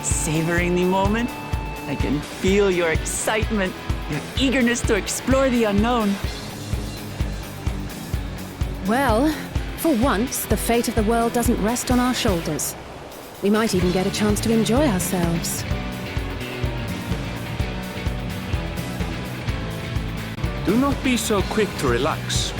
Savoring the moment? I can feel your excitement, your eagerness to explore the unknown. Well, for once, the fate of the world doesn't rest on our shoulders. We might even get a chance to enjoy ourselves. Do not be so quick to relax.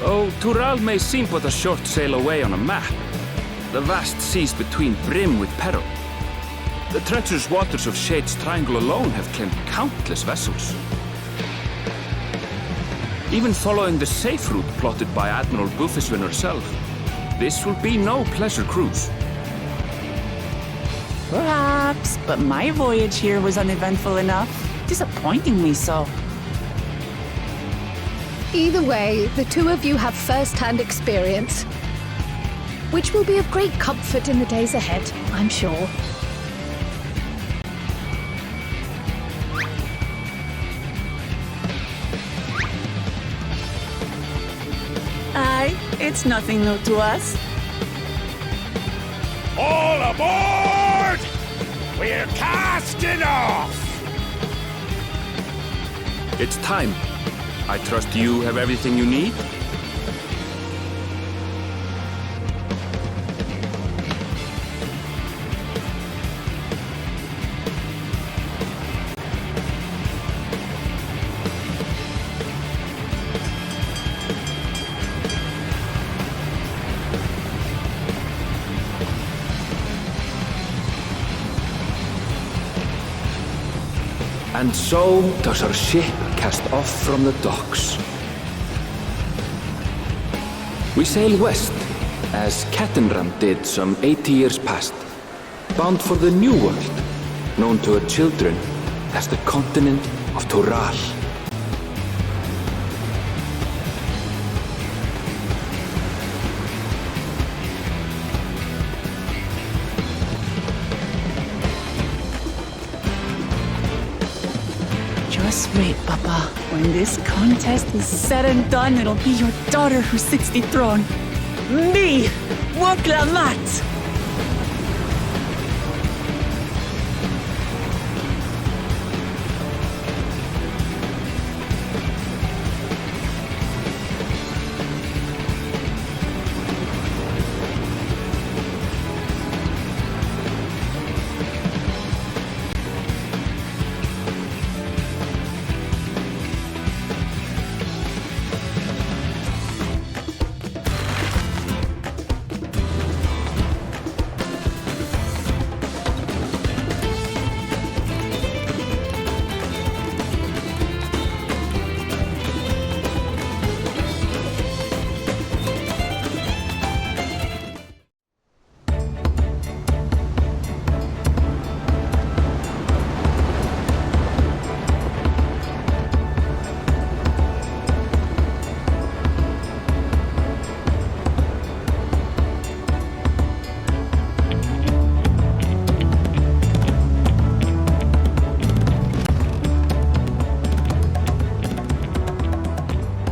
Though Tural may seem but a short sail away on a map, the vast seas between brim with peril. The treacherous waters of Shade's Triangle alone have claimed countless vessels. Even following the safe route plotted by Admiral Bufiswin herself, this will be no pleasure cruise. Perhaps, but my voyage here was uneventful enough. Disappointingly so. Either way, the two of you have first-hand experience, which will be of great comfort in the days ahead, I'm sure. Aye, it's nothing new to us. All aboard! We're casting off! It's time. I trust you have everything you need? And so does our ship cast off from the docks. We sail west, as Kettenram did some 80 years past, bound for the New World, known to her children as the continent of Tural. Just wait, Papa. When this contest is said and done, it'll be your daughter who sits the throne. Me, Woklamat!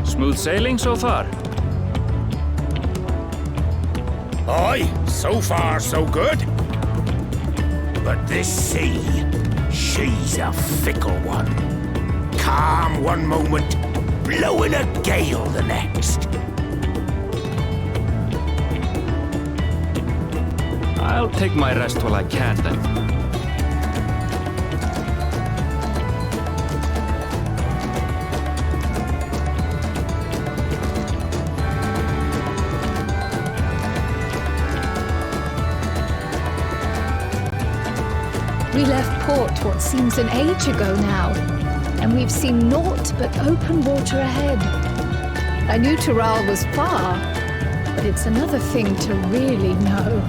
Smooth sailing so far? Aye, so far so good. But this sea, she's a fickle one. Calm one moment, blowing a gale the next. I'll take my rest while I can then. We left port what seems an age ago now, and we've seen naught but open water ahead. I knew Tural was far, but it's another thing to really know.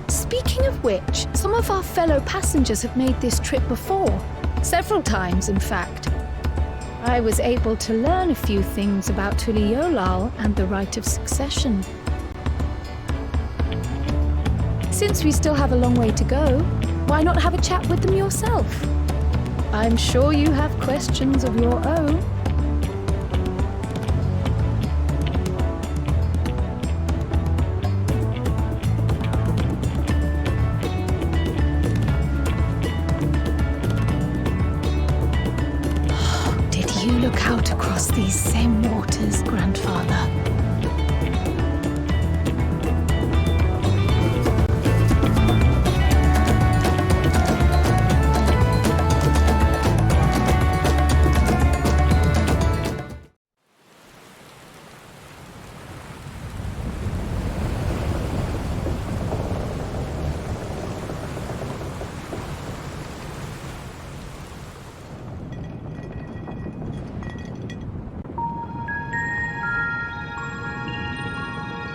Speaking of which, some of our fellow passengers have made this trip before. Several times, in fact. I was able to learn a few things about Tuliolal and the right of succession. Since we still have a long way to go, why not have a chat with them yourself? I'm sure you have questions of your own. look out across these same waters, Grandfather.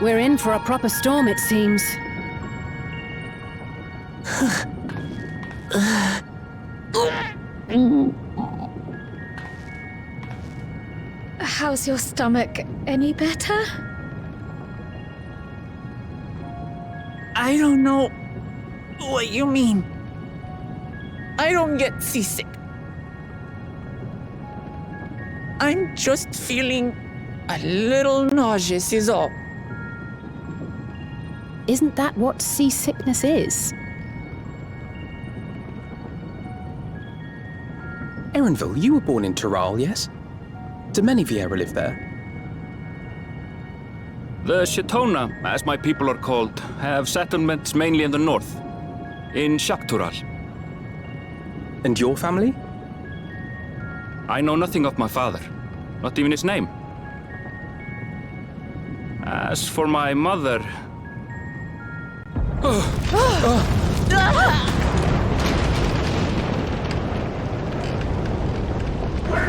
We're in for a proper storm, it seems. How's your stomach? Any better? I don't know what you mean. I don't get seasick. I'm just feeling a little nauseous is all. Isn't that what seasickness is? Erenville, you were born in Tural, yes? Do many Vieira live there? The Shatona, as my people are called, have settlements mainly in the north, in Shaktural. And your family? I know nothing of my father, not even his name. As for my mother... We're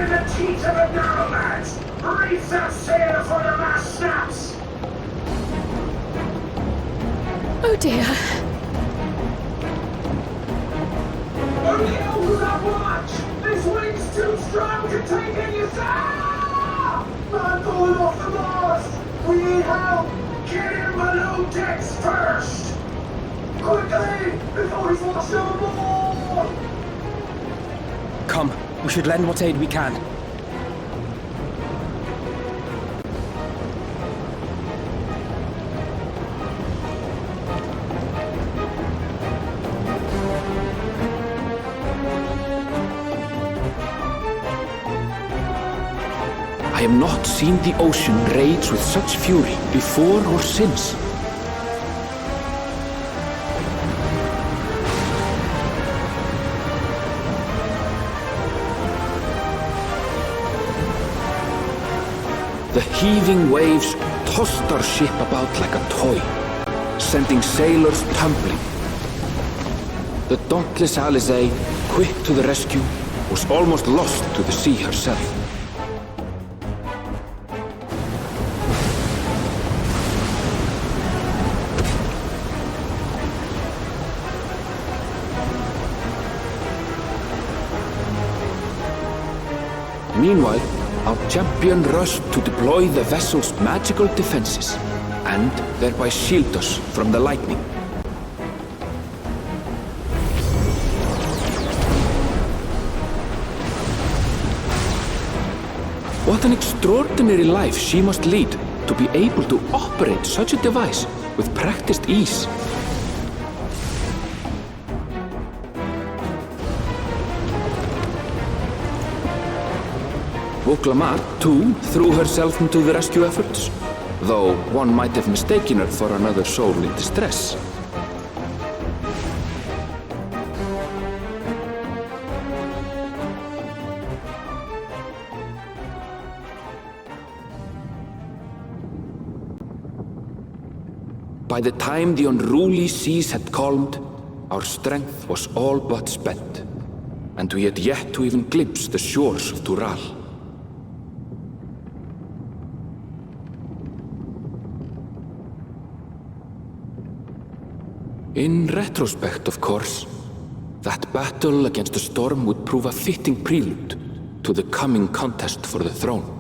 in the teeth of the Narrowlands! Reef that sail for the last snaps! Oh dear. Only over that watch! This wind's too strong to take any sound! Man falling off the mast! We need help! Get him below decks first! Quickly! Before he's washed overboard! Come, we should lend what aid we can. I have not seen the ocean rage with such fury before or since. The heaving waves tossed our ship about like a toy, sending sailors tumbling. The dauntless Alizé, quick to the rescue, was almost lost to the sea herself. Meanwhile, our champion rushed to deploy the vessel's magical defenses, and thereby shield us from the lightning. What an extraordinary life she must lead to be able to operate such a device with practiced ease. Woklamar, too, threw herself into the rescue efforts, though one might have mistaken her for another soul in distress. By the time the unruly seas had calmed, our strength was all but spent, and we had yet to even glimpse the shores of Tural. In retrospect, of course, that battle against the storm would prove a fitting prelude to the coming contest for the throne.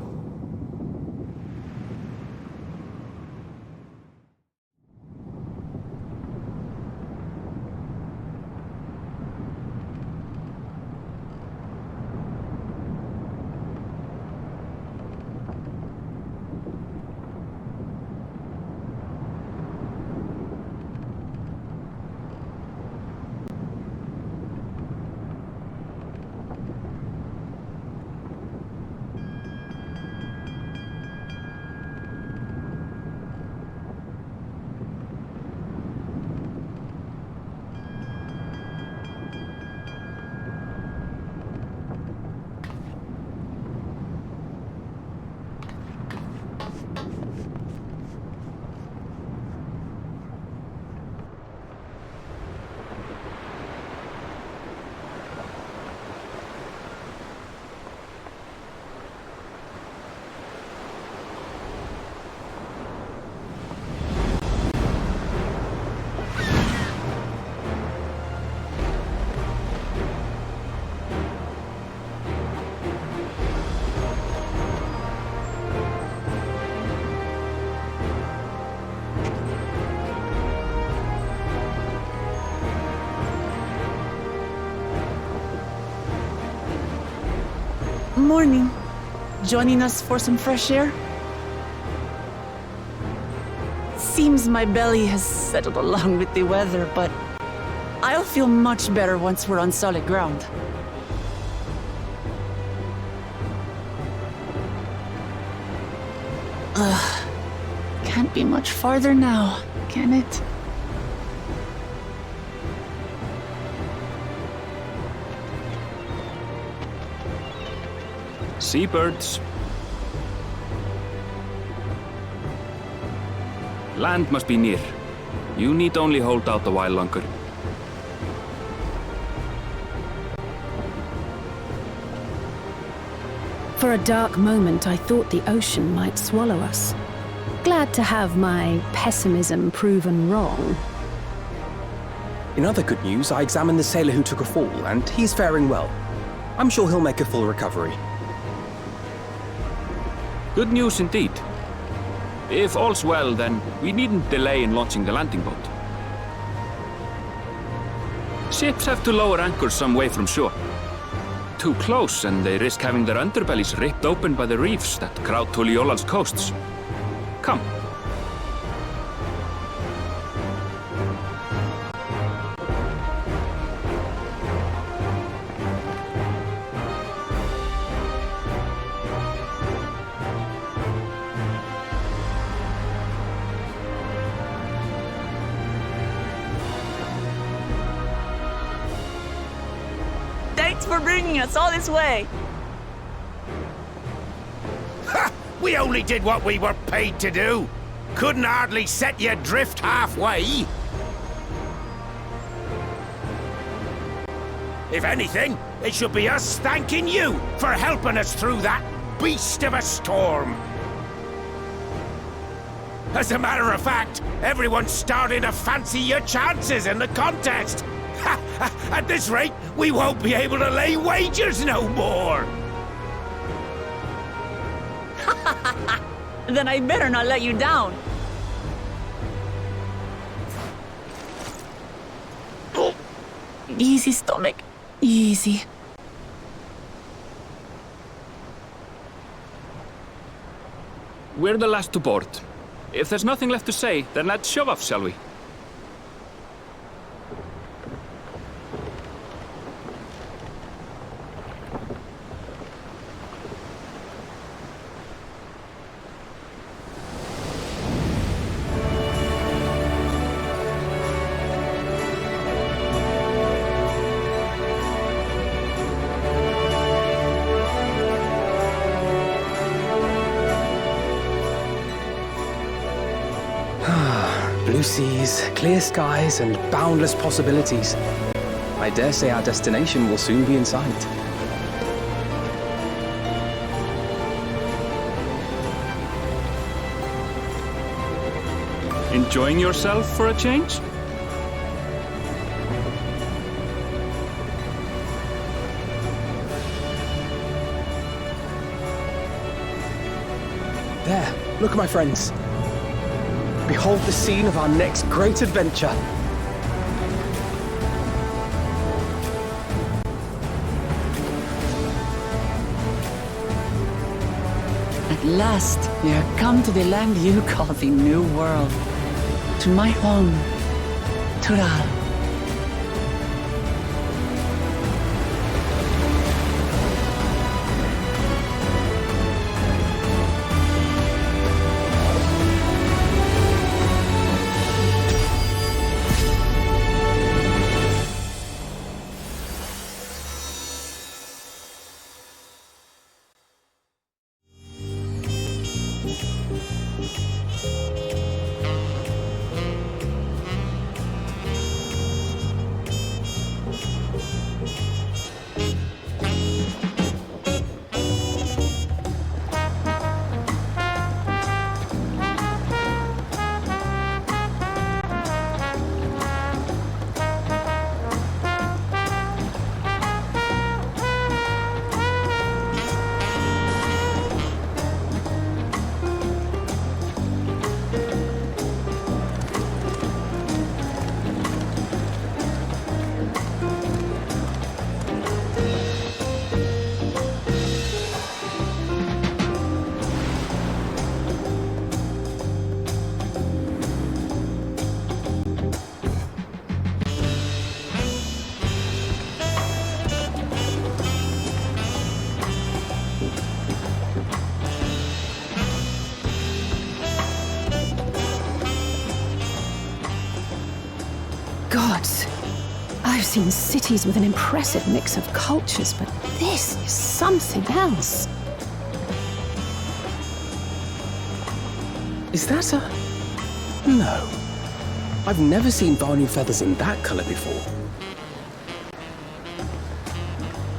Morning. Joining us for some fresh air? Seems my belly has settled along with the weather, but I'll feel much better once we're on solid ground. Can't be much farther now, can it? Seabirds. Land must be near. You need only hold out a while longer. For a dark moment, I thought the ocean might swallow us. Glad to have my pessimism proven wrong. In other good news, I examined the sailor who took a fall, and he's faring well. I'm sure he'll make a full recovery. Good news indeed. If all's well, then we needn't delay in launching the landing boat. Ships have to lower anchors some way from shore. Too close, and they risk having their underbellies ripped open by the reefs that crowd Tuliola's coasts. Come. Thanks for bringing us all this way. Ha! We only did what we were paid to do. Couldn't hardly set you adrift halfway. If anything, it should be us thanking you for helping us through that beast of a storm. As a matter of fact, everyone's starting to fancy your chances in the contest. At this rate, we won't be able to lay wagers no more. Then I better not let you down. Easy, stomach. Easy. We're the last to board. If there's nothing left to say, then let's shove off, shall we? Blue seas, clear skies, and boundless possibilities. I dare say our destination will soon be in sight. Enjoying yourself for a change? There, look, my friends. Behold the scene of our next great adventure. At last, we are come to the land you call the New World. To my home, Tural. seen cities with an impressive mix of cultures, but this is something else. Is that a... No. I've never seen Vanu feathers in that color before.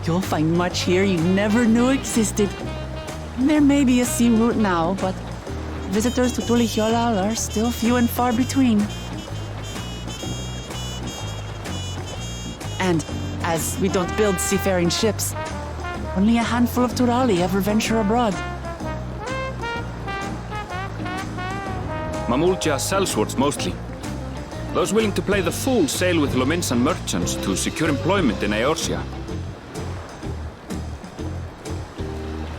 You'll find much here you never knew existed. There may be a sea route now, but visitors to Tulihyolal are still few and far between. And as we don't build seafaring ships, only a handful of Turali ever venture abroad. Mamulja sellswords mostly. Those willing to play the fool sail with Lominsan merchants to secure employment in Eorzea.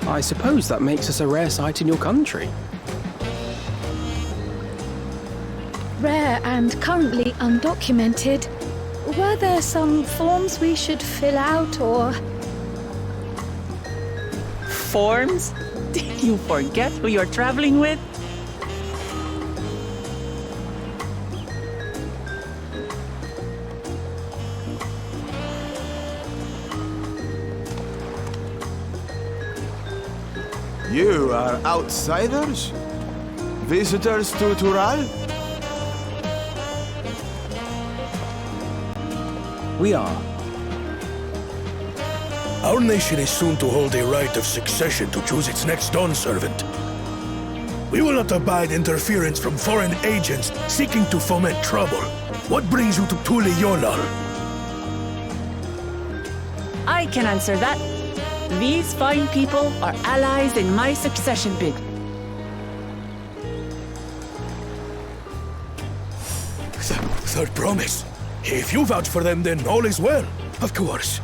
I suppose that makes us a rare sight in your country. Rare and currently undocumented. Were there some forms we should fill out, or...? Forms? Did you forget who you're traveling with? You are outsiders? Visitors to Tural? We are. Our nation is soon to hold a right of succession to choose its next Dawn servant. We will not abide interference from foreign agents seeking to foment trouble. What brings you to Tulihyolal? I can answer that. These fine people are allies in my succession bid. Third promise. If you vouch for them, then all is well. Of course.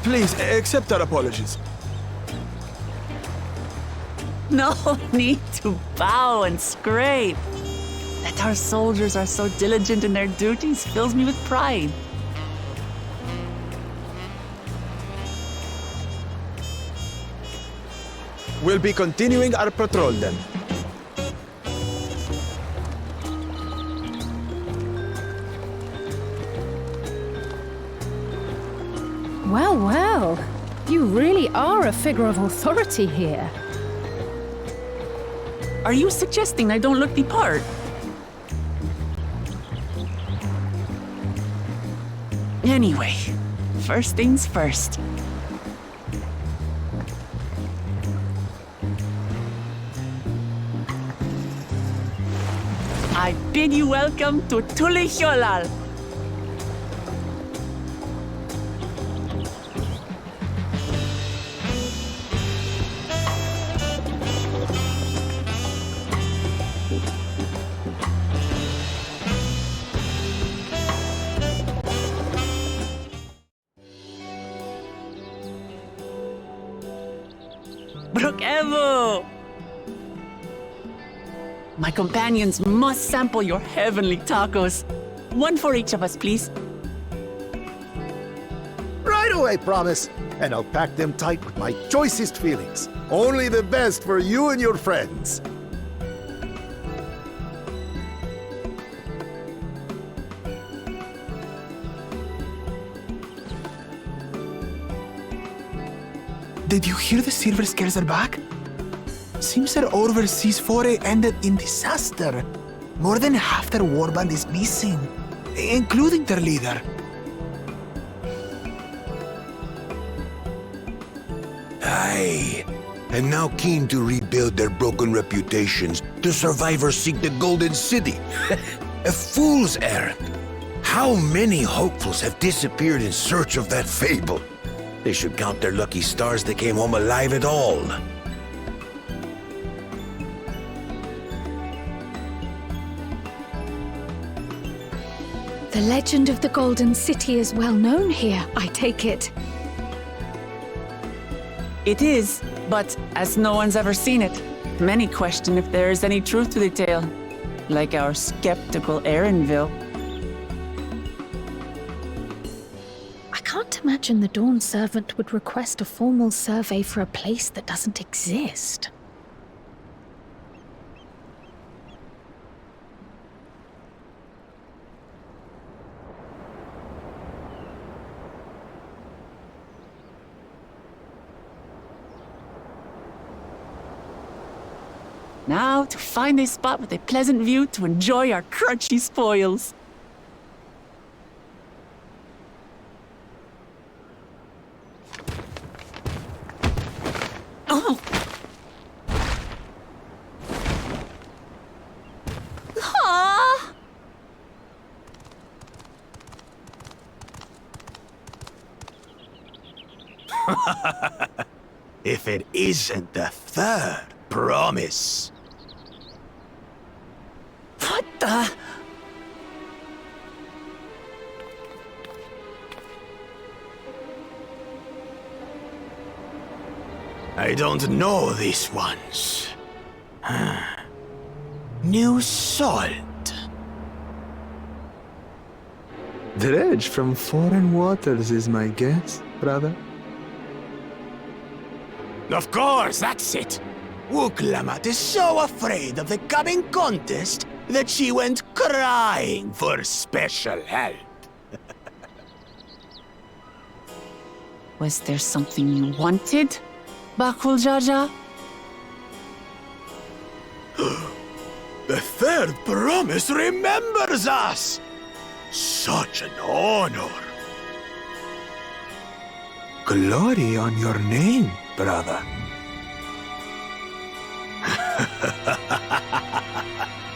Please, accept our apologies. No need to bow and scrape. That our soldiers are so diligent in their duties fills me with pride. We'll be continuing our patrol then. Well, well. You really are a figure of authority here. Are you suggesting I don't look the part? Anyway, first things first. I bid you welcome to Tulihyolal. Brook-Evo! My companions must sample your heavenly tacos. One for each of us, please. Right away, promise. And I'll pack them tight with my choicest feelings. Only the best for you and your friends. Did you hear the Silver Scales are back? Seems their overseas foray ended in disaster. More than half their warband is missing, including their leader. Aye. And now keen to rebuild their broken reputations, the survivors seek the Golden City. A fool's errand. How many hopefuls have disappeared in search of that fable? They should count their lucky stars they came home alive at all. The legend of the Golden City is well known here, I take it. It is, but as no one's ever seen it, many question if there is any truth to the tale, like our skeptical Erinville. I can't imagine the Dawn Servant would request a formal survey for a place that doesn't exist. Now to find a spot with a pleasant view to enjoy our crunchy spoils. Oh! Ah! If it isn't the third promise. What the? I don't know these ones. New salt. Dredge from foreign waters is my guess, brother. Of course, that's it. Wuklamat is so afraid of the coming contest that she went crying for special help. Was there something you wanted, Bakul Jaja? The third promise remembers us! Such an honor! Glory on your name, brother.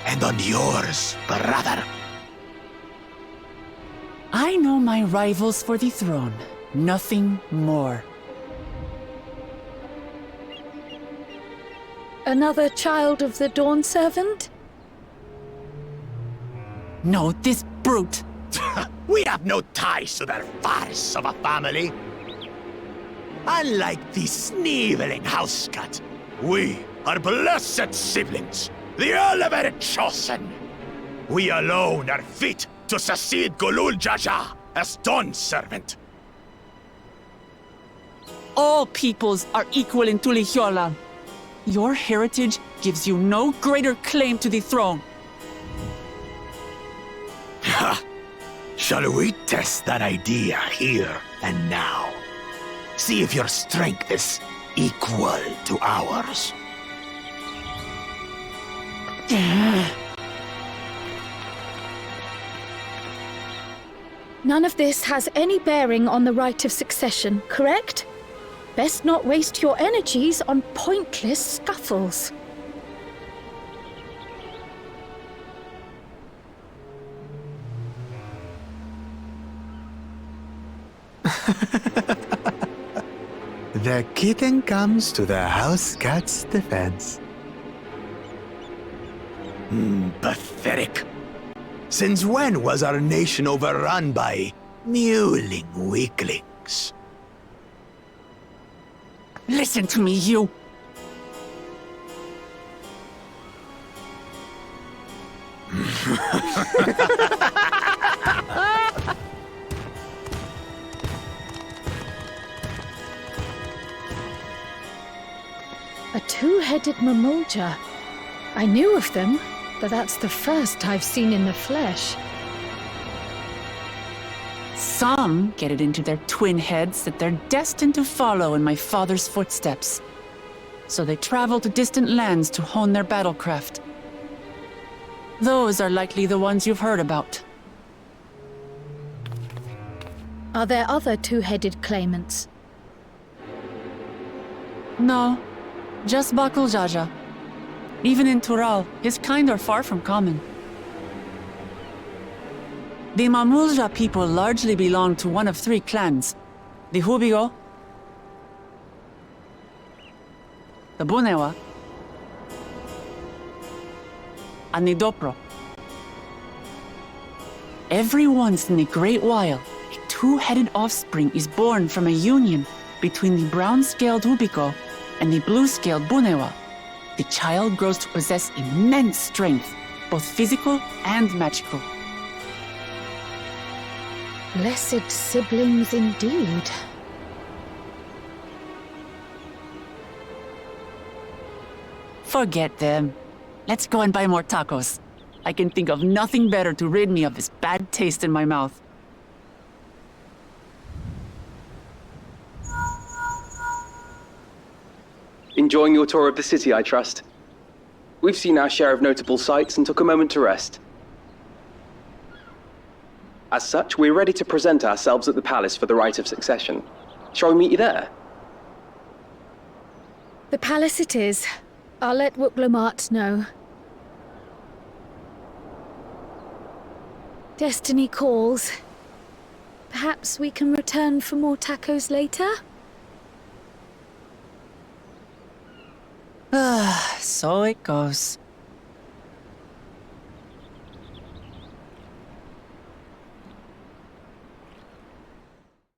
And on yours, brother. I know my rivals for the throne. Nothing more. Another child of the Dawn Servant? No, this brute. We have no ties to their farce of a family. Unlike the sneevling housecut, we are blessed siblings, the elevated chosen. We alone are fit to succeed Golul Jaja as Dawn Servant. All peoples are equal in Tulihiola. Your heritage gives you no greater claim to the throne. Ha! Shall we test that idea here and now? See if your strength is equal to ours. None of this has any bearing on the right of succession, correct? Best not waste your energies on pointless scuffles. The kitten comes to the house cat's defense. Pathetic. Since when was our nation overrun by mewling weaklings? Listen to me, you. A two-headed Mamulja. I knew of them, but that's the first I've seen in the flesh. Some get it into their twin heads that they're destined to follow in my father's footsteps. So they travel to distant lands to hone their battlecraft. Those are likely the ones you've heard about. Are there other two-headed claimants? No, just Bakul Jaja. Even in Tural, his kind are far from common. The Mamulja people largely belong to one of three clans. The Hubigo, the Bunewa, and the Dopro. Every once in a great while, a two-headed offspring is born from a union between the brown-scaled Hubigo and the blue-scaled Bunewa. The child grows to possess immense strength, both physical and magical. Blessed siblings indeed. Forget them. Let's go and buy more tacos. I can think of nothing better to rid me of this bad taste in my mouth. Enjoying your tour of the city, I trust. We've seen our share of notable sights and took a moment to rest. As such, we're ready to present ourselves at the palace for the rite of succession. Shall we meet you there? The palace it is. I'll let Wooklamart know. Destiny calls. Perhaps we can return for more tacos later? So it goes.